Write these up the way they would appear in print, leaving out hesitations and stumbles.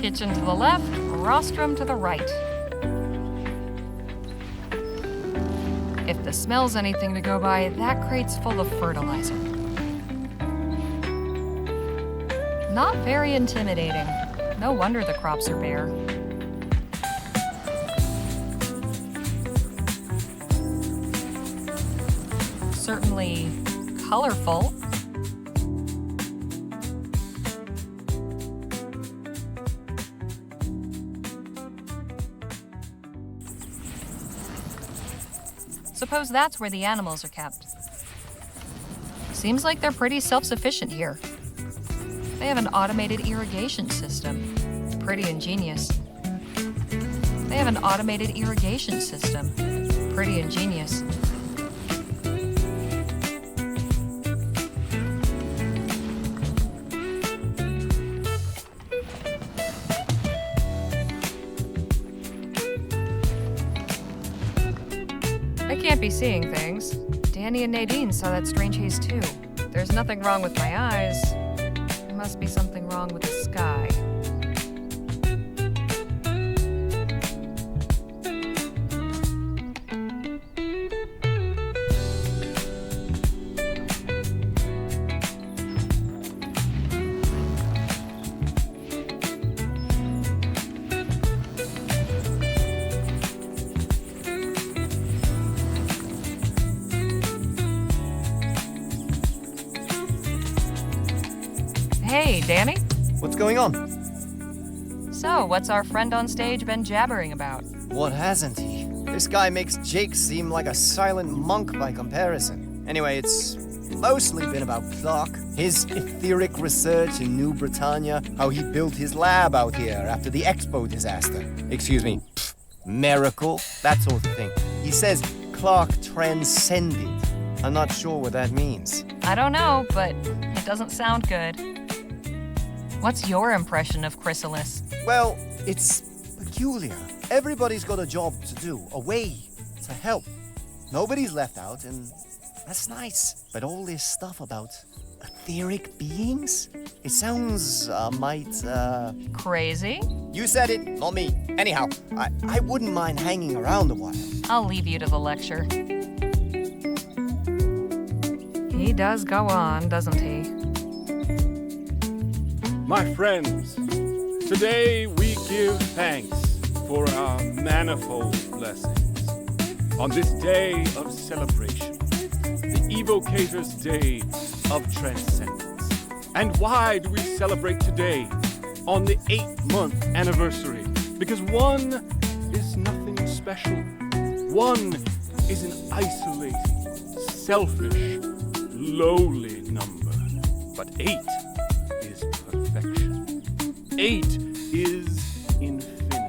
Kitchen to the left, rostrum to the right. If the smell's anything to go by, that crate's full of fertilizer. Not very intimidating. No wonder the crops are bare. Certainly colorful. Suppose that's where the animals are kept. Seems like they're pretty self-sufficient here. They have an automated irrigation system. Pretty ingenious. They have an automated irrigation system. Pretty ingenious. I can't be seeing things. Danny and Nadine saw that strange haze too. There's nothing wrong with my eyes. There must be something wrong with the sky. Hey, Danny? What's going on? So, what's our friend on stage been jabbering about? What hasn't he? This guy makes Jake seem like a silent monk by comparison. Anyway, it's mostly been about Clark, his etheric research in New Britannia, how he built his lab out here after the Expo disaster. Excuse me, miracle, that sort of thing. He says Clark transcended. I'm not sure what that means. I don't know, but it doesn't sound good. What's your impression of Chrysalis? Well, it's peculiar. Everybody's got a job to do, a way to help. Nobody's left out, and that's nice. But all this stuff about etheric beings? It sounds, Crazy? You said it, not me. Anyhow, I wouldn't mind hanging around a while. I'll leave you to the lecture. He does go on, doesn't he? My friends, today we give thanks for our manifold blessings. On this day of celebration, the Evocator's Day of Transcendence. And why do we celebrate today on the 8th-month anniversary? Because 1 is nothing special. 1 is an isolating, selfish, lowly number. But 8 is perfection. 8 is infinity.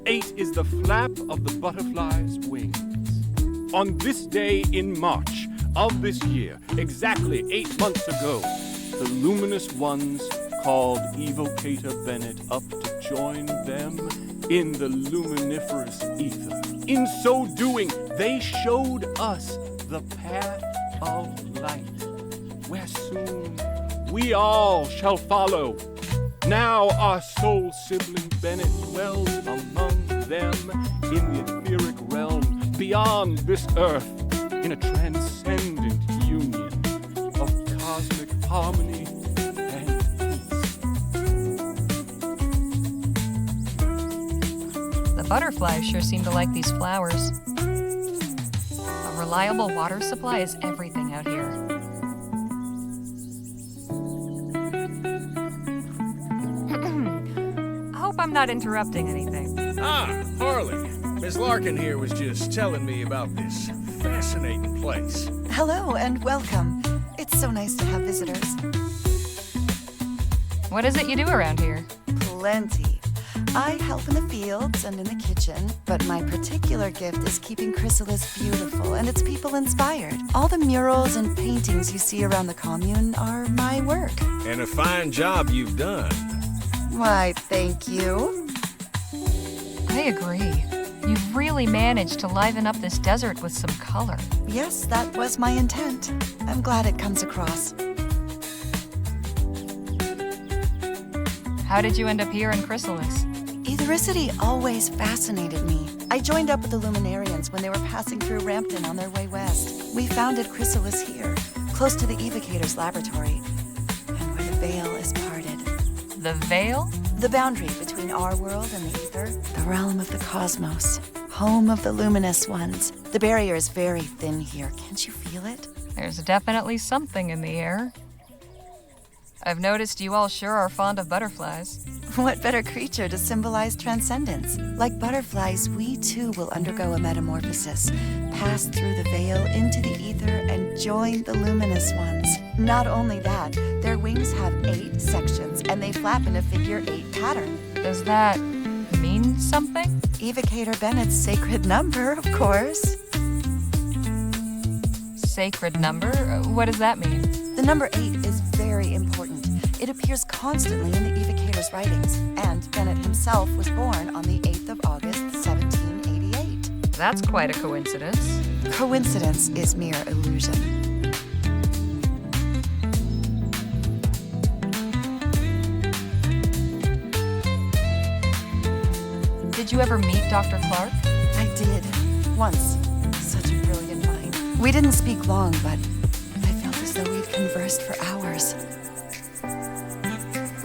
8 is the flap of the butterfly's wings. On this day in March of this year, exactly 8 months ago, the luminous ones called Evocator Bennett up to join them in the luminiferous ether. In so doing, they showed us the path of light, where soon we all shall follow. Now our soul sibling Bennett dwells among them in the etheric realm beyond this earth, in a transcendent union of cosmic harmony and peace. The butterflies sure seem to like these flowers. A reliable water supply is everything out here. I hope I'm not interrupting anything. Ah, Harley. Miss Larkin here was just telling me about this fascinating place. Hello and welcome. It's so nice to have visitors. What is it you do around here? Plenty. I help in the fields and in the kitchen, but my particular gift is keeping Chrysalis beautiful and its people inspired. All the murals and paintings you see around the commune are my work. And a fine job you've done. Why, thank you. I agree. You've really managed to liven up this desert with some color. Yes, that was my intent. I'm glad it comes across. How did you end up here in Chrysalis? Ethericity always fascinated me. I joined up with the Luminarians when they were passing through Rampton on their way west. We founded Chrysalis here, close to the Evocator's laboratory, and where the veil is parted. The Veil? The boundary between our world and the ether, the realm of the cosmos, home of the luminous ones. The barrier is very thin here. Can't you feel it? There's definitely something in the air. I've noticed you all sure are fond of butterflies. What better creature to symbolize transcendence? Like butterflies, we too will undergo a metamorphosis, pass through the veil into the ether, and join the luminous ones. Not only that, their wings have 8 sections, and they flap in a figure 8 pattern. Does that mean something? Evocator Bennett's sacred number, of course. Sacred number? What does that mean? The number 8 is very important. It appears constantly in the Evocator's writings, and Bennett himself was born on the 8th of August, 1788. That's quite a coincidence. Coincidence is mere illusion. Did you ever meet Dr. Clark? I did. Once. Such a brilliant mind. We didn't speak long, but I felt as though we'd conversed for hours.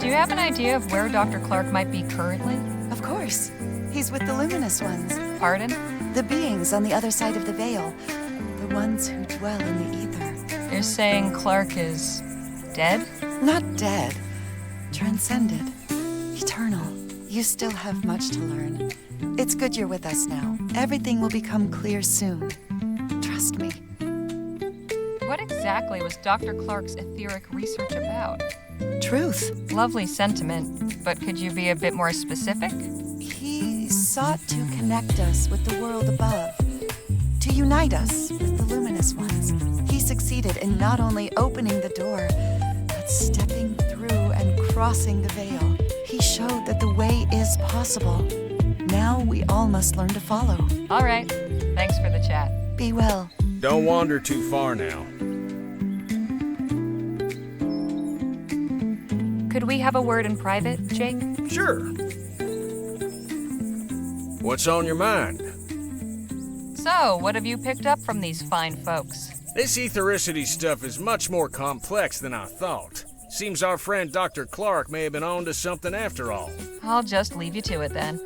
Do you have an idea of where Dr. Clark might be currently? Of course. He's with the luminous ones. Pardon? The beings on the other side of the veil. The ones who dwell in the ether. You're saying Clark is dead? Not dead. Transcended. Eternal. You still have much to learn. It's good you're with us now. Everything will become clear soon. Trust me. What exactly was Dr. Clark's etheric research about? Truth. Lovely sentiment, but could you be a bit more specific? He sought to connect us with the world above, to unite us with the luminous ones. He succeeded in not only opening the door, but stepping through and crossing the veil. He showed that the way is possible. Now we all must learn to follow. All right. Thanks for the chat. Be well. Don't wander too far now. Could we have a word in private, Jake? Sure. What's on your mind? So, what have you picked up from these fine folks? This ethericity stuff is much more complex than I thought. Seems our friend Dr. Clark may have been on to something after all. I'll just leave you to it then.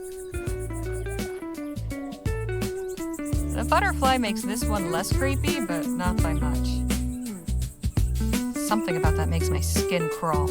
The butterfly makes this one less creepy, but not by much. Something about that makes my skin crawl.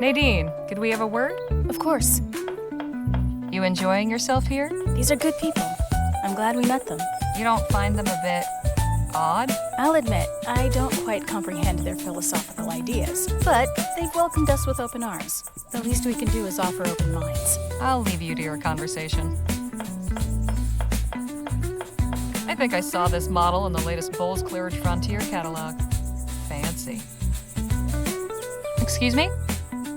Nadine, could we have a word? Of course. You enjoying yourself here? These are good people. I'm glad we met them. You don't find them a bit odd? I'll admit, I don't quite comprehend their philosophical ideas, but they've welcomed us with open arms. The least we can do is offer open minds. I'll leave you to your conversation. I think I saw this model in the latest Bulls Clearage Frontier catalog. Fancy. Excuse me?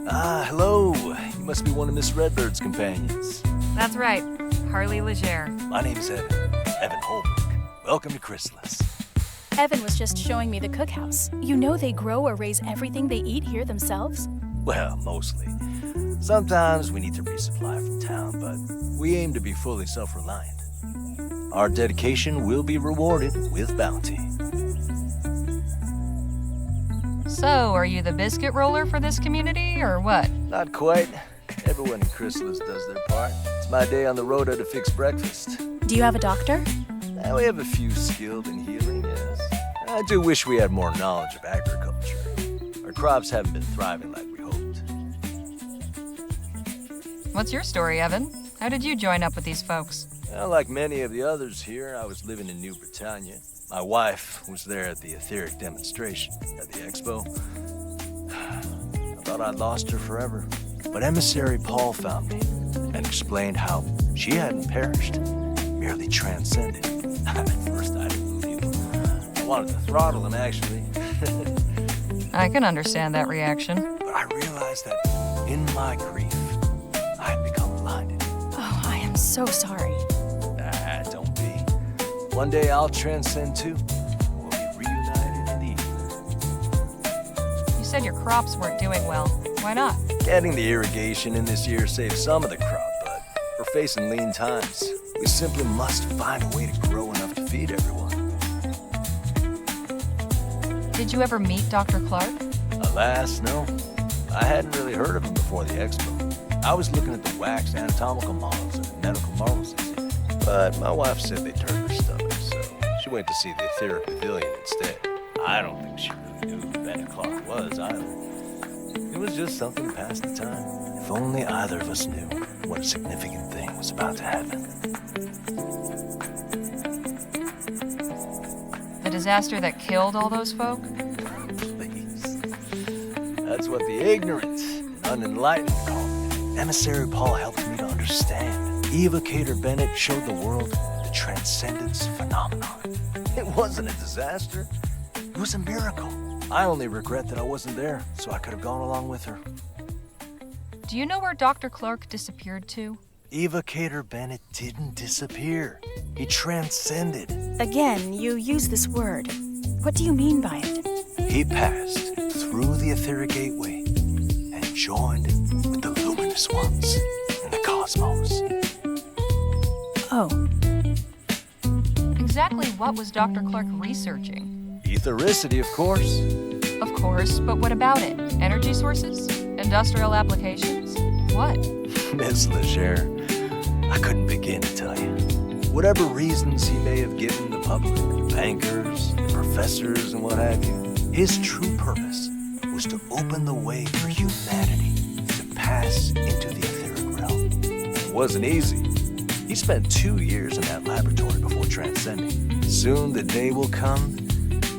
Hello. You must be one of Miss Redbird's companions. That's right. Harley Leger. My name's Evan Holbrook. Welcome to Chrysalis. Evan was just showing me the cookhouse. You know they grow or raise everything they eat here themselves? Well, mostly. Sometimes we need to resupply from town, but we aim to be fully self-reliant. Our dedication will be rewarded with bounty. So, are you the biscuit roller for this community, or what? Not quite. Everyone in Chrysalis does their part. It's my day on the rota to fix breakfast. Do you have a doctor? We have a few skilled in healing, yes. I do wish we had more knowledge of agriculture. Our crops haven't been thriving like we hoped. What's your story, Evan? How did you join up with these folks? Well, like many of the others here, I was living in New Britannia. My wife was there at the etheric demonstration at the expo. I thought I'd lost her forever. But Emissary Paul found me and explained how she hadn't perished, merely transcended. At first, I didn't believe him. I wanted to throttle him, actually. I can understand that reaction. But I realized that in my grief, I had become blinded. Oh, I am so sorry. Don't be. One day I'll transcend too. We'll be reunited indeed. You said your crops weren't doing well. Why not? Getting the irrigation in this year saved some of the crop, but we're facing lean times. We simply must find a way to grow enough to feed everyone. Did you ever meet Dr. Clark? Alas, no. I hadn't really heard of him before the expo. I was looking at the wax anatomical models and the medical models. But my wife said they turned her stomach, so she went to see the etheric pavilion instead. I don't think she really knew who Bennett Clark was either. It was just something to pass the time. If only either of us knew what significant thing was about to happen. The disaster that killed all those folk? Please. That's what the ignorant and unenlightened call it. Emissary Paul helped me to understand. Evocator Bennett showed the world the transcendence phenomenon. It wasn't a disaster. It was a miracle. I only regret that I wasn't there, so I could have gone along with her. Do you know where Dr. Clark disappeared to? Evocator Bennett didn't disappear. He transcended. Again, you use this word. What do you mean by it? He passed through the etheric gateway and joined with the luminous ones in the cosmos. Oh. Exactly what was Dr. Clark researching? Ethericity, of course. Of course, but what about it? Energy sources? Industrial applications? What? Miss Leger, I couldn't begin to tell you. Whatever reasons he may have given the public, bankers, professors, and what have you, his true purpose was to open the way for humanity to pass into the etheric realm. It wasn't easy. He spent 2 years in that laboratory before transcending. Soon the day will come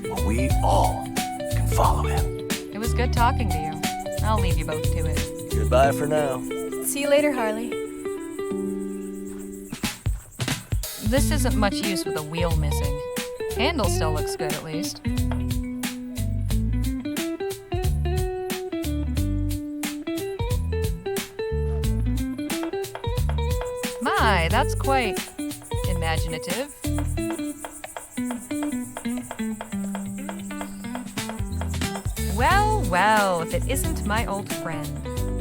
when we all can follow him. It was good talking to you. I'll leave you both to it. Goodbye for now. See you later, Harley. This isn't much use with a wheel missing. Handle still looks good, at least. My, that's quite imaginative. Well, well, if it isn't my old friend.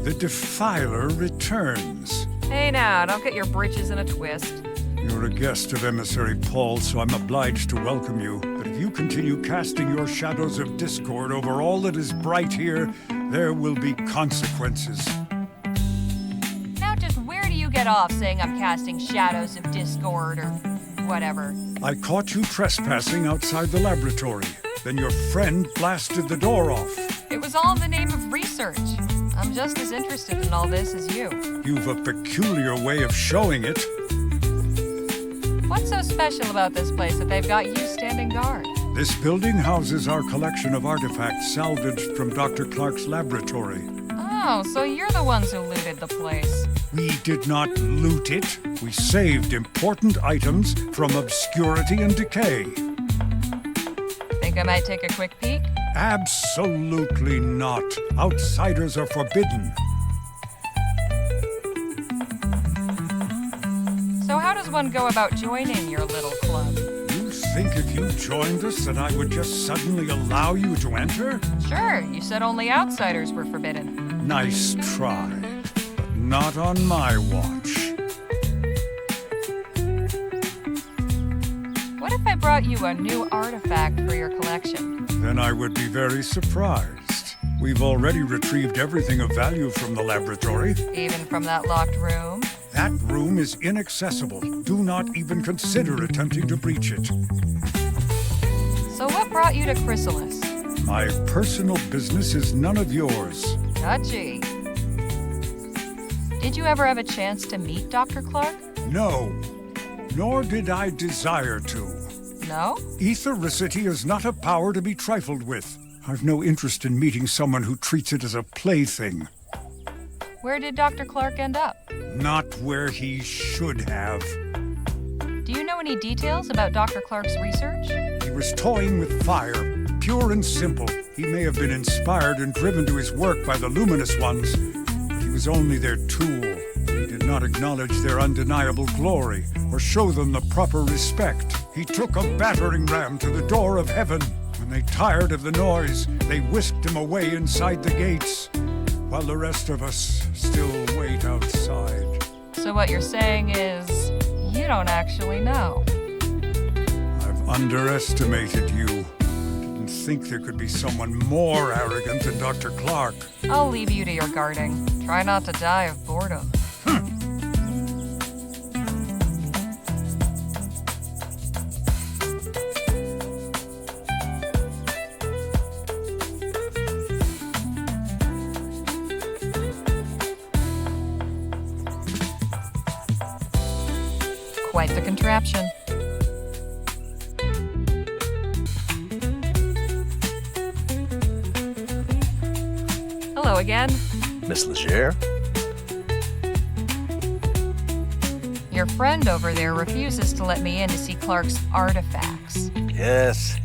The Defiler returns. Hey now, don't get your britches in a twist. You're a guest of Emissary Paul, so I'm obliged to welcome you. But if you continue casting your shadows of discord over all that is bright here, there will be consequences. Now just where do you get off saying I'm casting shadows of discord or whatever? I caught you trespassing outside the laboratory. Then your friend blasted the door off. It was all in the name of research. I'm just as interested in all this as you. You've a peculiar way of showing it. What's so special about this place that they've got you standing guard? This building houses our collection of artifacts salvaged from Dr. Clark's laboratory. Oh, so you're the ones who looted the place. We did not loot it. We saved important items from obscurity and decay. Think I might take a quick peek? Absolutely not. Outsiders are forbidden. So how does one go about joining your little club? You think if you joined us that I would just suddenly allow you to enter? Sure, you said only outsiders were forbidden. Nice try, but not on my watch. What if I brought you a new artifact for your collection? Then I would be very surprised. We've already retrieved everything of value from the laboratory. Even from that locked room? That room is inaccessible. Do not even consider attempting to breach it. So what brought you to Chrysalis? My personal business is none of yours. Touchy. Did you ever have a chance to meet Dr. Clark? No. Nor did I desire to. No? Ethericity is not a power to be trifled with. I've no interest in meeting someone who treats it as a plaything. Where did Dr. Clark end up? Not where he should have. Do you know any details about Dr. Clark's research? He was toying with fire, pure and simple. He may have been inspired and driven to his work by the luminous ones, but he was only their tool. He did not acknowledge their undeniable glory or show them the proper respect. He took a battering ram to the door of heaven. When they tired of the noise, they whisked him away inside the gates, while the rest of us still wait outside. So what you're saying is, you don't actually know. I've underestimated you. Didn't think there could be someone more arrogant than Dr. Clark. I'll leave you to your guarding. Try not to die of boredom. Quite the contraption. Hello again. Miss Leger? Your friend over there refuses to let me in to see Clark's artifacts. Yes.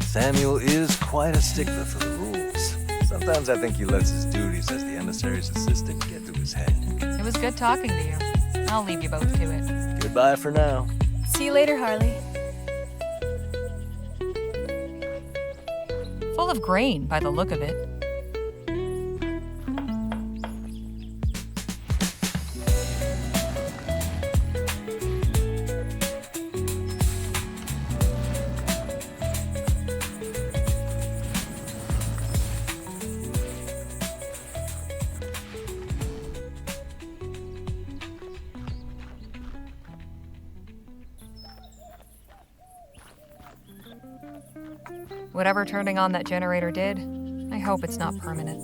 Samuel is quite a stickler for the rules. Sometimes I think he lets his duties as the emissary's assistant get to his head. It was good talking to you. I'll leave you both to it. Goodbye for now. See you later, Harley. Full of grain, by the look of it. Whatever turning on that generator did, I hope it's not permanent.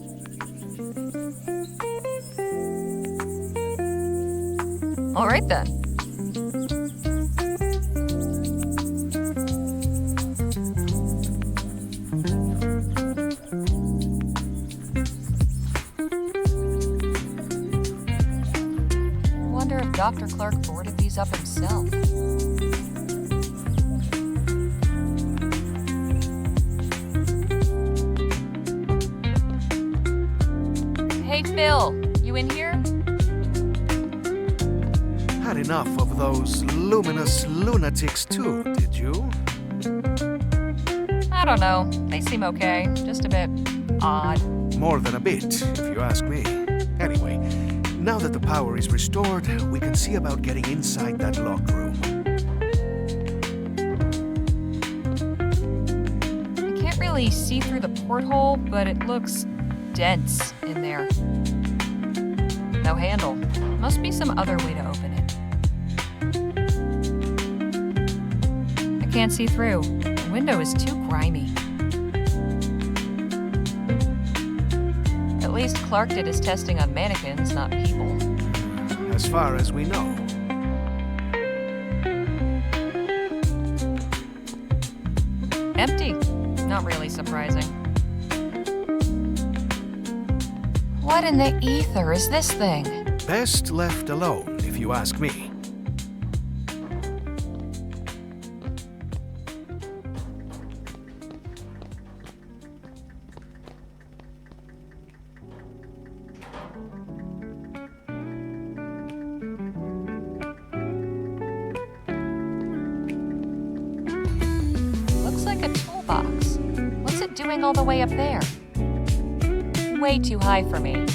All right then. Wonder if Dr. Clark boarded these up himself. Hey, Phil, you in here? Had enough of those luminous lunatics too, did you? I don't know. They seem okay. Just a bit odd. More than a bit, if you ask me. Anyway, now that the power is restored, we can see about getting inside that locked room. I can't really see through the porthole, but it looks dense in there. No handle. Must be some other way to open it. I can't see through. The window is too grimy. At least Clark did his testing on mannequins, not people. As far as we know. Empty. Not really surprising. What in the ether is this thing? Best left alone, if you ask me. Looks like a toolbox. What's it doing all the way up there? Way too high for me.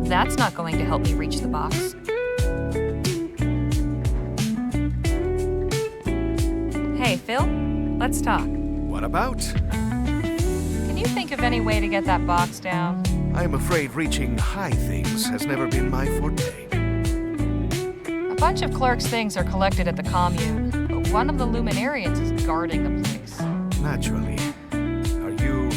That's not going to help me reach the box. Hey, Phil, let's talk. What about? Can you think of any way to get that box down? I'm afraid reaching high things has never been my forte. A bunch of Clark's things are collected at the commune, but one of the Luminarians is guarding the place. Naturally. Are you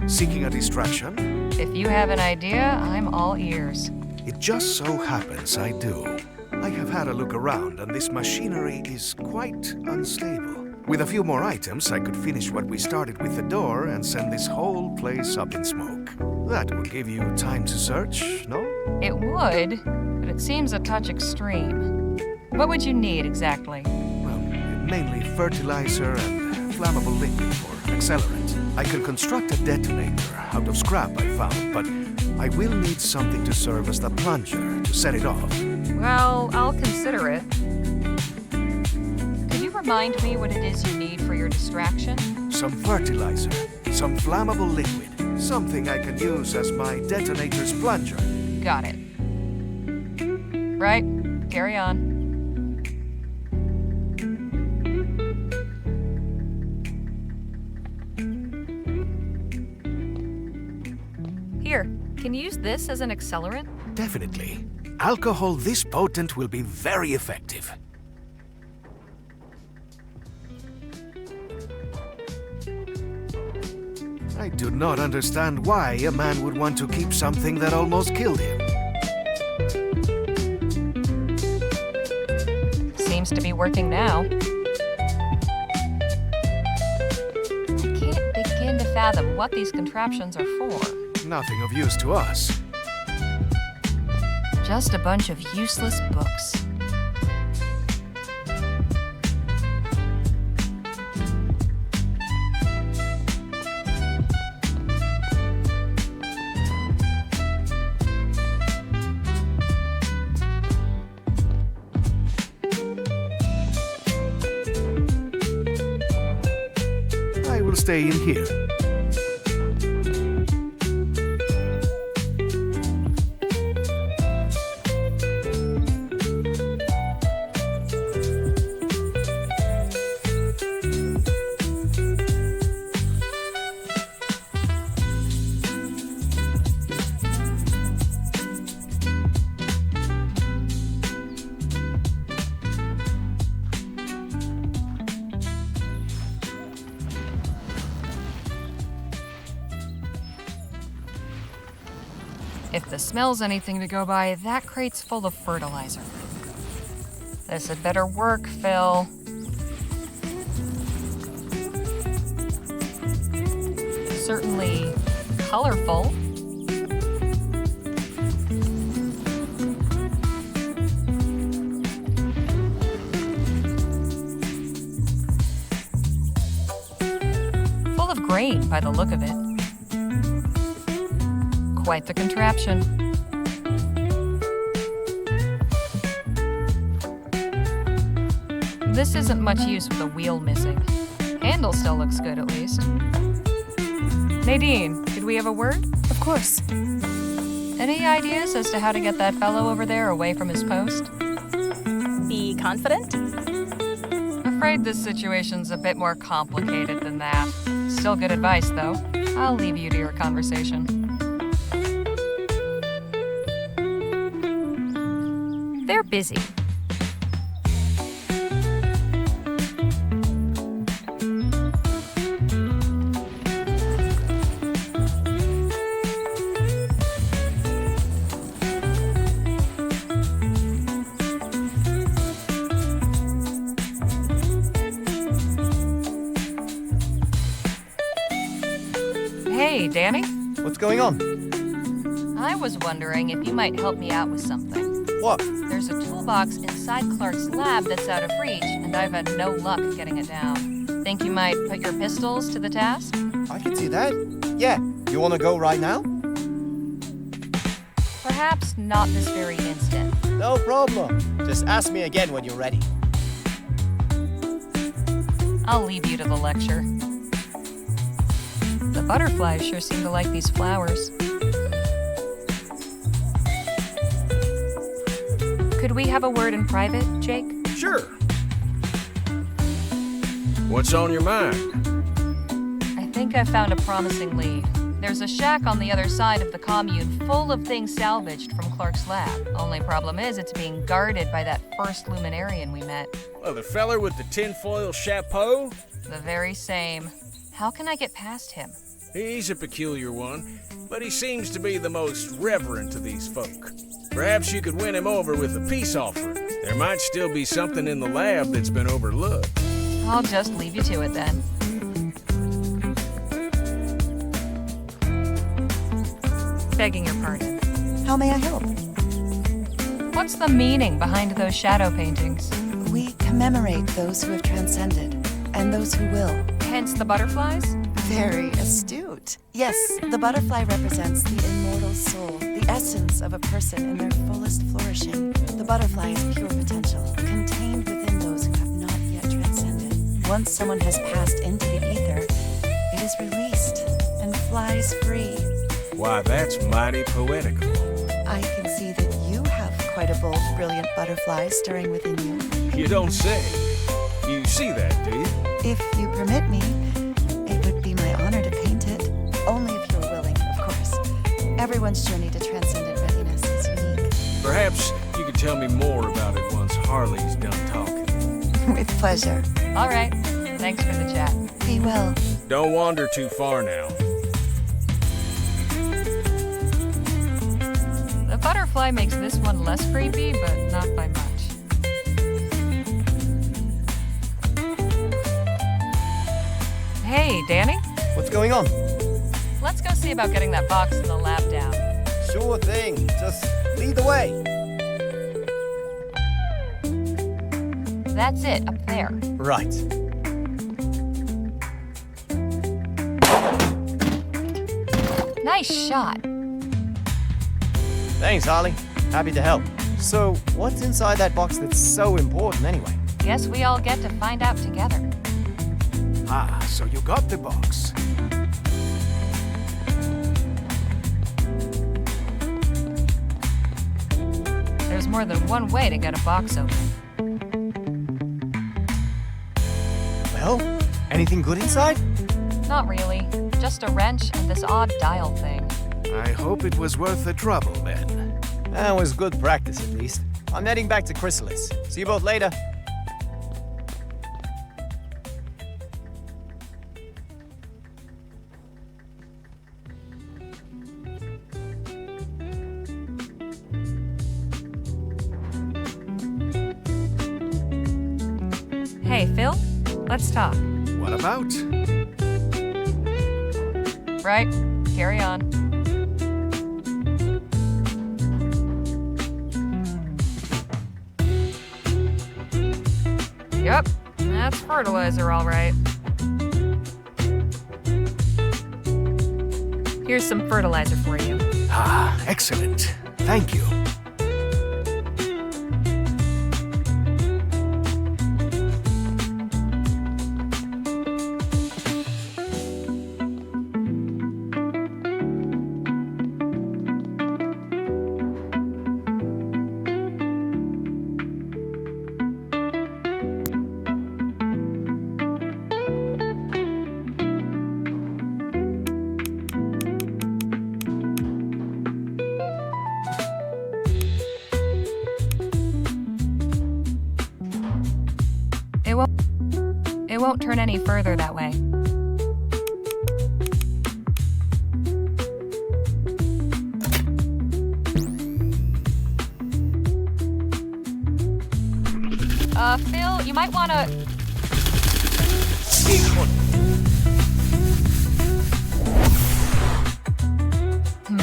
seeking a distraction? If you have an idea, I'm all ears. It just so happens I do. I have had a look around, and this machinery is quite unstable. With a few more items, I could finish what we started with the door and send this whole place up in smoke. That would give you time to search, no? It would, but it seems a touch extreme. What would you need exactly? Well, mainly fertilizer and flammable liquid for accelerant. I can construct a detonator out of scrap I found, but I will need something to serve as the plunger to set it off. Well, I'll consider it. Could you remind me what it is you need for your distraction? Some fertilizer, some flammable liquid, something I can use as my detonator's plunger. Got it. Right, carry on. Here, can you use this as an accelerant? Definitely. Alcohol this potent will be very effective. I do not understand why a man would want to keep something that almost killed him. Seems to be working now. I can't begin to fathom what these contraptions are for. Nothing of use to us. Just a bunch of useless books. I will stay in here. If the smell's anything to go by, that crate's full of fertilizer. This had better work, Phil. Certainly colorful. Full of grain by the look of it. Quite the contraption. This isn't much use with the wheel missing. Handle still looks good, at least. Nadine, did we have a word? Of course. Any ideas as to how to get that fellow over there away from his post? Be confident? Afraid this situation's a bit more complicated than that. Still good advice, though. I'll leave you to your conversation. They're busy. Hey, Danny. What's going on? I was wondering if you might help me out with something. What? There's a toolbox inside Clark's lab that's out of reach, and I've had no luck getting it down. Think you might put your pistols to the task? I can see that. Yeah. You want to go right now? Perhaps not this very instant. No problem. Just ask me again when you're ready. I'll leave you to the lecture. The butterflies sure seem to like these flowers. Could we have a word in private, Jake? Sure. What's on your mind? I think I found a promising lead. There's a shack on the other side of the commune full of things salvaged from Clark's lab. Only problem is it's being guarded by that first luminarian we met. Oh, the feller with the tinfoil chapeau? The very same. How can I get past him? He's a peculiar one, but he seems to be the most reverent of these folk. Perhaps you could win him over with a peace offering. There might still be something in the lab that's been overlooked. I'll just leave you to it then. Begging your pardon. How may I help? What's the meaning behind those shadow paintings? We commemorate those who have transcended, and those who will. Hence the butterflies? Very astute. Yes, the butterfly represents the immortal soul, the essence of a person in their fullest flourishing. The butterfly is pure potential, contained within those who have not yet transcended. Once someone has passed into the ether, it is released and flies free. Why, that's mighty poetical. I can see that you have quite a bold, brilliant butterfly stirring within you. You don't say. You see that, do you? If you permit me, it would be my honor to paint it. Only if you're willing, of course. Everyone's journey to transcendent readiness is unique. Perhaps you could tell me more about it once Harley's done talking. With pleasure. All right. Thanks for the chat. Be well. Don't wander too far now. The butterfly makes this one less creepy, but not by much. Hey, Danny? What's going on? Let's go see about getting that box in the lab down. Sure thing. Just lead the way. That's it, up there. Right. Nice shot. Thanks, Harley. Happy to help. So, what's inside that box that's so important anyway? Guess we all get to find out together. Ah, so you got the box. There's more than one way to get a box open. Well, anything good inside? Not really. Just a wrench and this odd dial thing. I hope it was worth the trouble, then. That was good practice, at least. I'm heading back to Chrysalis. See you both later. Hey, Phil? Let's talk. What about? Right. Carry on. Yep, that's fertilizer, all right. Here's some fertilizer for you. Ah, excellent. Thank you. It won't turn any further that way. Phil, you might wanna...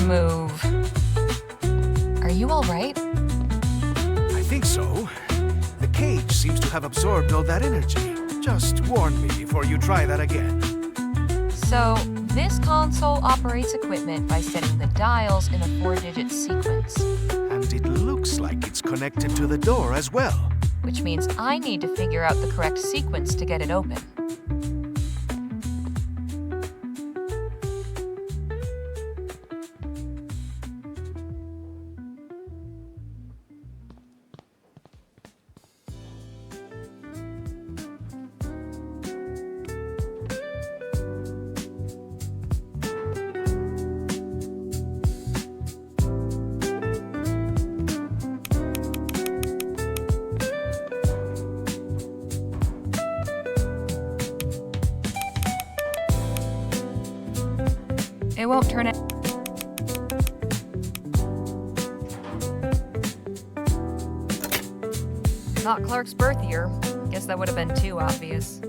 Move. Are you all right? I think so. The cage seems to have absorbed all that energy. Just warn me before you try that again. So, this console operates equipment by setting the dials in a 4-digit sequence. And it looks like it's connected to the door as well. Which means I need to figure out the correct sequence to get it open. It won't turn it. Not Clark's birth year. Guess that would have been too obvious.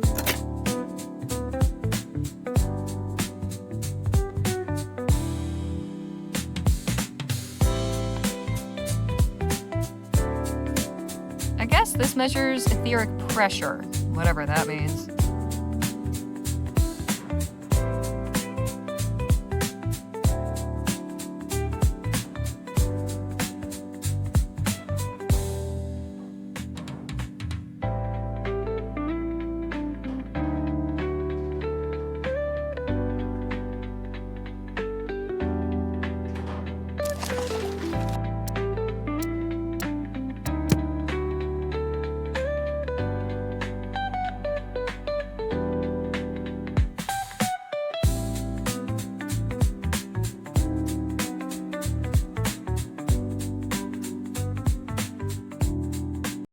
I guess this measures etheric pressure, whatever that means.